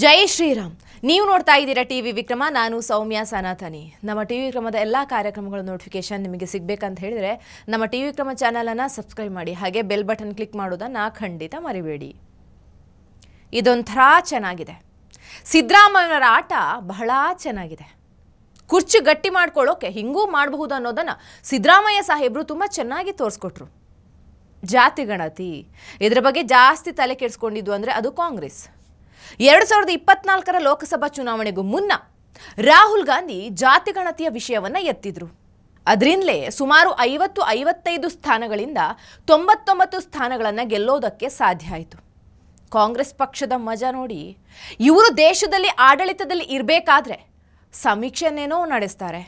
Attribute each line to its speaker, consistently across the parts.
Speaker 1: ಜೈ ಶ್ರೀರಾಮ್. ನೀವು ನೋಡ್ತಾ ಇದ್ದೀರಾ ಟಿವಿ ವಿಕ್ರಮ. ನಾನು ಸೌಮ್ಯ ಸನಾತನಿ. ನಮ್ಮ ಟಿವಿ ವಿಕ್ರಮದ ಎಲ್ಲ ಕಾರ್ಯಕ್ರಮಗಳ ನೋಟಿಫಿಕೇಶನ್ ನಿಮಗೆ ಸಿಗಬೇಕಂತ ಹೇಳಿದ್ರೆ ನಮ್ಮ ಟಿವಿ ವಿಕ್ರಮ ಚಾನೆಲ್ ಅನ್ನು ಸಬ್ಸ್ಕ್ರೈಬ್ ಮಾಡಿ, ಹಾಗೆ ಬೆಲ್ ಬಟನ್ ಕ್ಲಿಕ್ ಮಾಡೋದನ್ನು ಖಂಡಿತ ಮರಿಬೇಡಿ. ಇದೊಂಥರ ಚೆನ್ನಾಗಿದೆ. ಸಿದ್ದರಾಮಯ್ಯನವರ ಆಟ ಬಹಳ ಚೆನ್ನಾಗಿದೆ. ಕುರ್ಚಿ ಗಟ್ಟಿ ಮಾಡ್ಕೊಳ್ಳೋಕೆ ಹಿಂಗೂ ಮಾಡಬಹುದು ಅನ್ನೋದನ್ನು ಸಿದ್ದರಾಮಯ್ಯ ಸಾಹೇಬರು ತುಂಬ ಚೆನ್ನಾಗಿ ತೋರಿಸ್ಕೊಟ್ರು. ಜಾತಿ ಗಣತಿ ಇದರ ಬಗ್ಗೆ ಜಾಸ್ತಿ ತಲೆ ಕೆಡಿಸ್ಕೊಂಡಿದ್ದು ಅಂದರೆ ಅದು ಕಾಂಗ್ರೆಸ್. 2024ರ ಲೋಕಸಭಾ ಚುನಾವಣೆಗೂ ಮುನ್ನ ರಾಹುಲ್ ಗಾಂಧಿ ಜಾತಿ ಗಣತಿಯ ವಿಷಯವನ್ನು ಎತ್ತಿದ್ರು. ಅದರಿಂದಲೇ ಸುಮಾರು 50-55 ಸ್ಥಾನಗಳಿಂದ 99 ಸ್ಥಾನಗಳನ್ನು ಗೆಲ್ಲೋದಕ್ಕೆ ಸಾಧ್ಯ ಆಯಿತು. ಕಾಂಗ್ರೆಸ್ ಪಕ್ಷದ ಮಜಾ ನೋಡಿ. ಇವರು ದೇಶದಲ್ಲಿ ಆಡಳಿತದಲ್ಲಿ ಇರಬೇಕಾದ್ರೆ ಸಮೀಕ್ಷೆಯನ್ನೇನೋ ನಡೆಸ್ತಾರೆ,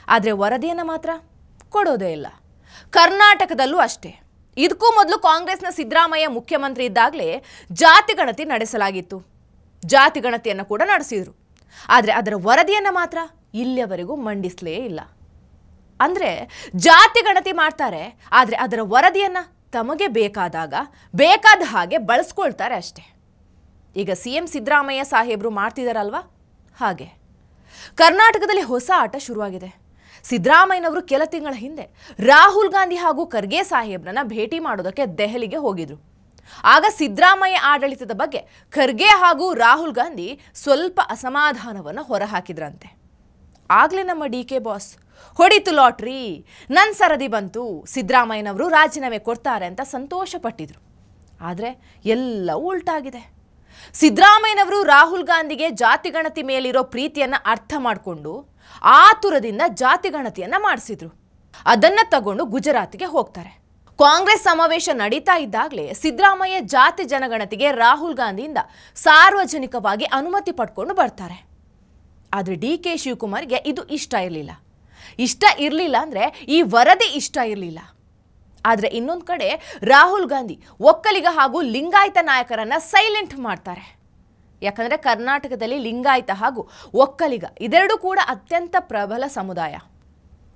Speaker 1: ಆದರೆ ವರದಿಯನ್ನು ಮಾತ್ರ ಕೊಡೋದೇ ಇಲ್ಲ. ಕರ್ನಾಟಕದಲ್ಲೂ ಅಷ್ಟೇ. ಇದಕ್ಕೂ ಮೊದಲು ಕಾಂಗ್ರೆಸ್ನ ಸಿದ್ದರಾಮಯ್ಯ ಮುಖ್ಯಮಂತ್ರಿ ಇದ್ದಾಗಲೇ ಜಾತಿ ಗಣತಿ ನಡೆಸಲಾಗಿತ್ತು. ಜಾತಿ ಗಣತಿಯನ್ನು ಕೂಡ ನಡೆಸಿದರು, ಆದರೆ ಅದರ ವರದಿಯನ್ನು ಮಾತ್ರ ಇಲ್ಲಿಯವರೆಗೂ ಮಂಡಿಸಲೇ ಇಲ್ಲ. ಅಂದರೆ ಜಾತಿ ಗಣತಿ ಮಾಡ್ತಾರೆ, ಆದರೆ ಅದರ ವರದಿಯನ್ನು ತಮಗೆ ಬೇಕಾದಾಗ ಬೇಕಾದ ಹಾಗೆ ಬಳಸ್ಕೊಳ್ತಾರೆ ಅಷ್ಟೇ. ಈಗ CM ಸಿದ್ದರಾಮಯ್ಯ ಸಾಹೇಬರು ಮಾಡ್ತಿದ್ದಾರಲ್ವಾ, ಹಾಗೆ ಕರ್ನಾಟಕದಲ್ಲಿ ಹೊಸ ಆಟ ಶುರುವಾಗಿದೆ. ಸಿದ್ದರಾಮಯ್ಯನವರು ಕೆಲ ತಿಂಗಳ ಹಿಂದೆ ರಾಹುಲ್ ಗಾಂಧಿ ಹಾಗೂ ಖರ್ಗೆ ಸಾಹೇಬ್ರನ್ನ ಭೇಟಿ ಮಾಡೋದಕ್ಕೆ ದೆಹಲಿಗೆ ಹೋಗಿದ್ರು. ಆಗ ಸಿದ್ದರಾಮಯ್ಯ ಆಡಳಿತದ ಬಗ್ಗೆ ಖರ್ಗೆ ಹಾಗೂ ರಾಹುಲ್ ಗಾಂಧಿ ಸ್ವಲ್ಪ ಅಸಮಾಧಾನವನ್ನು ಹೊರಹಾಕಿದ್ರಂತೆ. ಆಗಲೇ ನಮ್ಮ DK ಬಾಸ್ ಹೊಡಿತು ಲಾಟ್ರಿ, ನನ್ನ ಸರದಿ ಬಂತು, ಸಿದ್ದರಾಮಯ್ಯನವರು ರಾಜೀನಾಮೆ ಕೊಡ್ತಾರೆ ಅಂತ ಸಂತೋಷ ಪಟ್ಟಿದ್ರು. ಆದರೆ ಎಲ್ಲವೂ ಉಲ್ಟಾಗಿದೆ. ಸಿದ್ದರಾಮಯ್ಯನವರು ರಾಹುಲ್ ಗಾಂಧಿಗೆ ಜಾತಿ ಗಣತಿ ಮೇಲಿರೋ ಪ್ರೀತಿಯನ್ನು ಅರ್ಥ ಮಾಡಿಕೊಂಡು ಆತುರದಿಂದ ಜಾತಿ ಗಣತಿಯನ್ನು ಮಾಡಿಸಿದ್ರು. ಅದನ್ನು ತಗೊಂಡು ಗುಜರಾತ್ಗೆ ಹೋಗ್ತಾರೆ. ಕಾಂಗ್ರೆಸ್ ಸಮಾವೇಶ ನಡೀತಾ ಇದ್ದಾಗಲೇ ಸಿದ್ದರಾಮಯ್ಯ ಜಾತಿ ಜನಗಣತಿಗೆ ರಾಹುಲ್ ಗಾಂಧಿಯಿಂದ ಸಾರ್ವಜನಿಕವಾಗಿ ಅನುಮತಿ ಪಡ್ಕೊಂಡು ಬರ್ತಾರೆ. ಆದರೆ DK ಶಿವಕುಮಾರ್ಗೆ ಇದು ಇಷ್ಟ ಇರಲಿಲ್ಲ ಅಂದರೆ ಈ ವರದಿ ಇಷ್ಟ ಇರಲಿಲ್ಲ. ಆದರೆ ಇನ್ನೊಂದು ಕಡೆ ರಾಹುಲ್ ಗಾಂಧಿ ಒಕ್ಕಲಿಗ ಹಾಗೂ ಲಿಂಗಾಯತ ನಾಯಕರನ್ನು ಸೈಲೆಂಟ್ ಮಾಡ್ತಾರೆ. ಯಾಕಂದರೆ ಕರ್ನಾಟಕದಲ್ಲಿ ಲಿಂಗಾಯತ ಹಾಗೂ ಒಕ್ಕಲಿಗ ಇದೆರಡೂ ಕೂಡ ಅತ್ಯಂತ ಪ್ರಬಲ ಸಮುದಾಯ.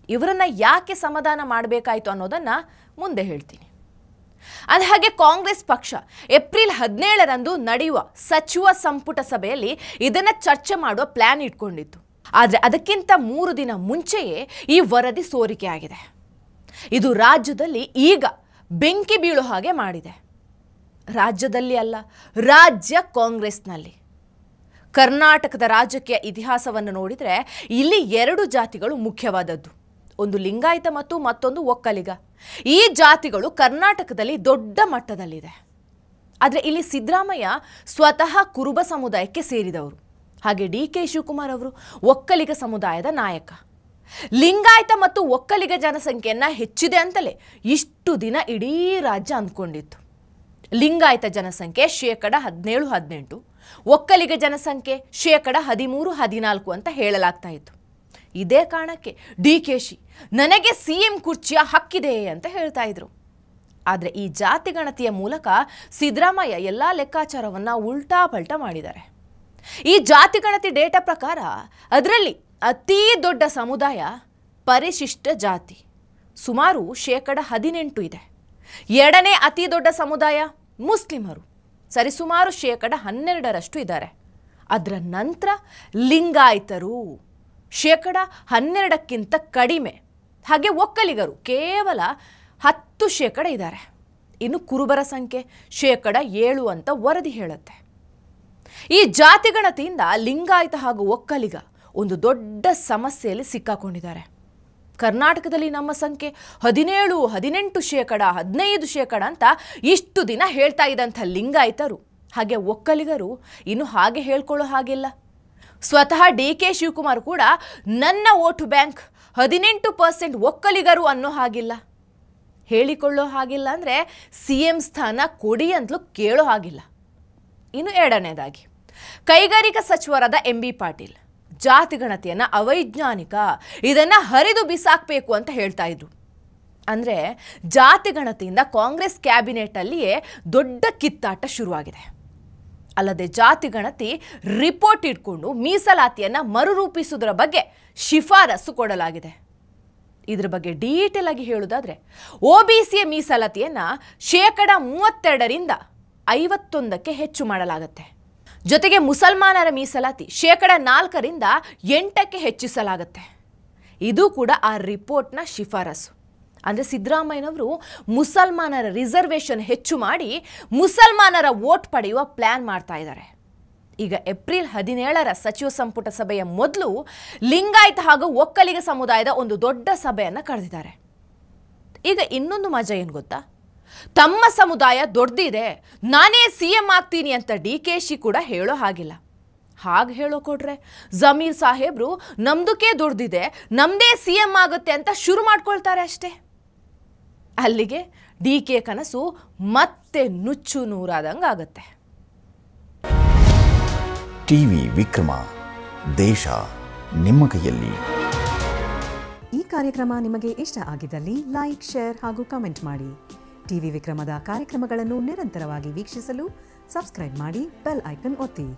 Speaker 1: ಇವರನ್ನು ಯಾಕೆ ಸಮಾಧಾನ ಮಾಡಬೇಕಾಯಿತು ಅನ್ನೋದನ್ನು ಮುಂದೆ ಹೇಳ್ತೀನಿ. ಹಾಗೆ ಕಾಂಗ್ರೆಸ್ ಪಕ್ಷ ಏಪ್ರಿಲ್ 17ರಂದು ನಡೆಯುವ ಸಚಿವ ಸಂಪುಟ ಸಭೆಯಲ್ಲಿ ಇದನ್ನು ಚರ್ಚೆ ಮಾಡುವ ಪ್ಲಾನ್ ಇಟ್ಕೊಂಡಿತ್ತು. ಆದರೆ ಅದಕ್ಕಿಂತ 3 ದಿನ ಮುಂಚೆಯೇ ಈ ವರದಿ ಸೋರಿಕೆ ಆಗಿದೆ. ಇದು ರಾಜ್ಯದಲ್ಲಿ ಈಗ ಬೆಂಕಿ ಬೀಳೋ ಹಾಗೆ ಮಾಡಿದೆ. ರಾಜ್ಯದಲ್ಲಿ ಅಲ್ಲ, ರಾಜ್ಯ ಕಾಂಗ್ರೆಸ್ನಲ್ಲಿ. ಕರ್ನಾಟಕದ ರಾಜಕೀಯ ಇತಿಹಾಸವನ್ನು ನೋಡಿದರೆ ಇಲ್ಲಿ 2 ಜಾತಿಗಳು ಮುಖ್ಯವಾದದ್ದು. ಒಂದು ಲಿಂಗಾಯತ ಮತ್ತು ಮತ್ತೊಂದು ಒಕ್ಕಲಿಗ. ಈ ಜಾತಿಗಳು ಕರ್ನಾಟಕದಲ್ಲಿ ದೊಡ್ಡ ಮಟ್ಟದಲ್ಲಿದೆ. ಆದರೆ ಇಲ್ಲಿ ಸಿದ್ದರಾಮಯ್ಯ ಸ್ವತಃ ಕುರುಬ ಸಮುದಾಯಕ್ಕೆ ಸೇರಿದವರು. ಹಾಗೆ DK ಶಿವಕುಮಾರ್ ಅವರು ಒಕ್ಕಲಿಗ ಸಮುದಾಯದ ನಾಯಕ. ಲಿಂಗಾಯತ ಮತ್ತು ಒಕ್ಕಲಿಗ ಜನಸಂಖ್ಯೆಯನ್ನು ಹೆಚ್ಚಿದೆ ಅಂತಲೇ ಇಷ್ಟು ದಿನ ಇಡೀ ರಾಜ್ಯ ಅಂದ್ಕೊಂಡಿತ್ತು. ಲಿಂಗಾಯತ ಜನಸಂಖ್ಯೆ 17-18, ಒಕ್ಕಲಿಗ ಜನಸಂಖ್ಯೆ 13-14 ಅಂತ ಹೇಳಲಾಗ್ತಾ ಇತ್ತು. ಇದೇ ಕಾರಣಕ್ಕೆ DKಶಿ ನನಗೆ CM ಕುರ್ಚಿಯ ಹಕ್ಕಿದೆ ಅಂತ ಹೇಳ್ತಾ ಇದ್ರು. ಆದರೆ ಈ ಜಾತಿ ಗಣತಿಯ ಮೂಲಕ ಸಿದ್ದರಾಮಯ್ಯ ಎಲ್ಲ ಲೆಕ್ಕಾಚಾರವನ್ನು ಉಲ್ಟಾ ಪಲ್ಟಾ ಮಾಡಿದ್ದಾರೆ. ಈ ಜಾತಿ ಗಣತಿ ಡೇಟಾ ಪ್ರಕಾರ ಅದರಲ್ಲಿ ಅತೀ ದೊಡ್ಡ ಸಮುದಾಯ ಪರಿಶಿಷ್ಟ ಜಾತಿ, ಸುಮಾರು 18% ಇದೆ. ಎರಡನೇ ಅತಿ ದೊಡ್ಡ ಸಮುದಾಯ ಮುಸ್ಲಿಮರು, ಸರಿಸುಮಾರು 12% ಇದ್ದಾರೆ. ಅದರ ನಂತರ ಲಿಂಗಾಯತರು 12%ಕ್ಕಿಂತ ಕಡಿಮೆ. ಹಾಗೆ ಒಕ್ಕಲಿಗರು ಕೇವಲ 10% ಇದ್ದಾರೆ. ಇನ್ನು ಕುರುಬರ ಸಂಖ್ಯೆ 7% ಅಂತ ವರದಿ ಹೇಳುತ್ತೆ. ಈ ಜಾತಿ ಗಣತಿಯಿಂದ ಲಿಂಗಾಯತ ಹಾಗೂ ಒಕ್ಕಲಿಗ ಒಂದು ದೊಡ್ಡ ಸಮಸ್ಯೆಯಲ್ಲಿ ಸಿಕ್ಕಾಕೊಂಡಿದ್ದಾರೆ. ಕರ್ನಾಟಕದಲ್ಲಿ ನಮ್ಮ ಸಂಖ್ಯೆ 17-18%, 15% ಅಂತ ಇಷ್ಟು ದಿನ ಹೇಳ್ತಾ ಇದ್ದಂಥ ಲಿಂಗಾಯತರು ಹಾಗೆ ಒಕ್ಕಲಿಗರು ಇನ್ನು ಹಾಗೆ ಹೇಳ್ಕೊಳ್ಳೋ ಹಾಗಿಲ್ಲ. ಸ್ವತಃ DK ಶಿವಕುಮಾರ್ ಕೂಡ ನನ್ನ ವೋಟ್ ಬ್ಯಾಂಕ್ 18% ಒಕ್ಕಲಿಗರು ಅನ್ನೋ ಹಾಗಿಲ್ಲ, ಹೇಳಿಕೊಳ್ಳೋ ಹಾಗಿಲ್ಲ. ಅಂದರೆ CM ಸ್ಥಾನ ಕೊಡಿ ಅಂತಲೂ ಕೇಳೋ ಹಾಗಿಲ್ಲ. ಇನ್ನು ಎರಡನೇದಾಗಿ ಕೈಗಾರಿಕಾ ಸಚಿವರಾದ MB ಪಾಟೀಲ್ ಜಾತಿ ಗಣತಿಯನ್ನು ಅವೈಜ್ಞಾನಿಕ, ಇದನ್ನು ಹರಿದು ಬಿಸಾಕಬೇಕು ಅಂತ ಹೇಳ್ತಾ ಇದ್ರು. ಅಂದರೆ ಜಾತಿ ಗಣತಿಯಿಂದ ಕಾಂಗ್ರೆಸ್ ಕ್ಯಾಬಿನೆಟಲ್ಲಿಯೇ ದೊಡ್ಡ ಕಿತ್ತಾಟ ಶುರುವಾಗಿದೆ. ಅಲ್ಲದೆ ಜಾತಿ ಗಣತಿ ರಿಪೋರ್ಟ್ ಇಟ್ಕೊಂಡು ಮೀಸಲಾತಿಯನ್ನು ಮರುರೂಪಿಸುವುದರ ಬಗ್ಗೆ ಶಿಫಾರಸು ಕೊಡಲಾಗಿದೆ. ಇದರ ಬಗ್ಗೆ ಡೀಟೇಲ್ ಆಗಿ ಹೇಳುವುದಾದರೆ OBCಯ ಮೀಸಲಾತಿಯನ್ನು 32ರಿಂದ 51ಕ್ಕೆ ಹೆಚ್ಚು ಮಾಡಲಾಗುತ್ತೆ. ಜೊತೆಗೆ ಮುಸಲ್ಮಾನರ ಮೀಸಲಾತಿ 4% 8% ಹೆಚ್ಚಿಸಲಾಗುತ್ತೆ. ಇದು ಕೂಡ ಆ ರಿಪೋರ್ಟ್ನ ಶಿಫಾರಸು. ಅಂದರೆ ಸಿದ್ದರಾಮಯ್ಯನವರು ಮುಸಲ್ಮಾನರ ರಿಸರ್ವೇಷನ್ ಹೆಚ್ಚು ಮಾಡಿ ಮುಸಲ್ಮಾನರ ವೋಟ್ ಪಡೆಯುವ ಪ್ಲ್ಯಾನ್ ಮಾಡ್ತಾ ಇದ್ದಾರೆ. ಈಗ ಏಪ್ರಿಲ್ 17ರ ಸಚಿವ ಸಂಪುಟ ಸಭೆಯ ಮೊದಲು ಲಿಂಗಾಯತ ಹಾಗೂ ಒಕ್ಕಲಿಗ ಸಮುದಾಯದ ಒಂದು ದೊಡ್ಡ ಸಭೆಯನ್ನು ಕರೆದಿದ್ದಾರೆ. ಈಗ ಇನ್ನೊಂದು ಮಜಾ ಏನು ಗೊತ್ತಾ? ತಮ್ಮ ಸಮುದಾಯ ದೊಡ್ಡದಿದೆ, ನಾನೇ CM ಆಗ್ತೀನಿ ಅಂತ DKಶಿ ಕೂಡ ಹೇಳೋ ಹಾಗಿಲ್ಲ. ಹಾಗೆ ಹೇಳೋ ಕೊಟ್ರೆ ಜಮೀರ್ ಸಾಹೇಬ್ರು ನಮ್ದಕ್ಕೆ ದೊಡ್ಡದಿದೆ, ನಮ್ದೇ CM ಆಗುತ್ತೆ ಅಂತ ಶುರು ಮಾಡ್ಕೊಳ್ತಾರೆ ಅಷ್ಟೇ. ಅಲ್ಲಿಗೆ DK ಕನಸು ಮತ್ತೆ ನುಚ್ಚು ನೂರಾದಂಗೆ ಆಗುತ್ತೆ.
Speaker 2: ಟಿವಿ ವಿಕ್ರಮ, ದೇಶ ನಿಮ್ಮ ಕೈಯಲ್ಲಿ.
Speaker 3: ಈ ಕಾರ್ಯಕ್ರಮ ನಿಮಗೆ ಇಷ್ಟ ಆಗಿದ್ದಲ್ಲಿ ಲೈಕ್, ಶೇರ್ ಹಾಗೂ ಕಮೆಂಟ್ ಮಾಡಿ. ಟಿವಿ ವಿಕ್ರಮದ ಕಾರ್ಯಕ್ರಮಗಳನ್ನು ನಿರಂತರವಾಗಿ ವೀಕ್ಷಿಸಲು ಸಬ್ಸ್ಕ್ರೈಬ್ ಮಾಡಿ, ಬೆಲ್ ಐಕನ್ ಒತ್ತಿ.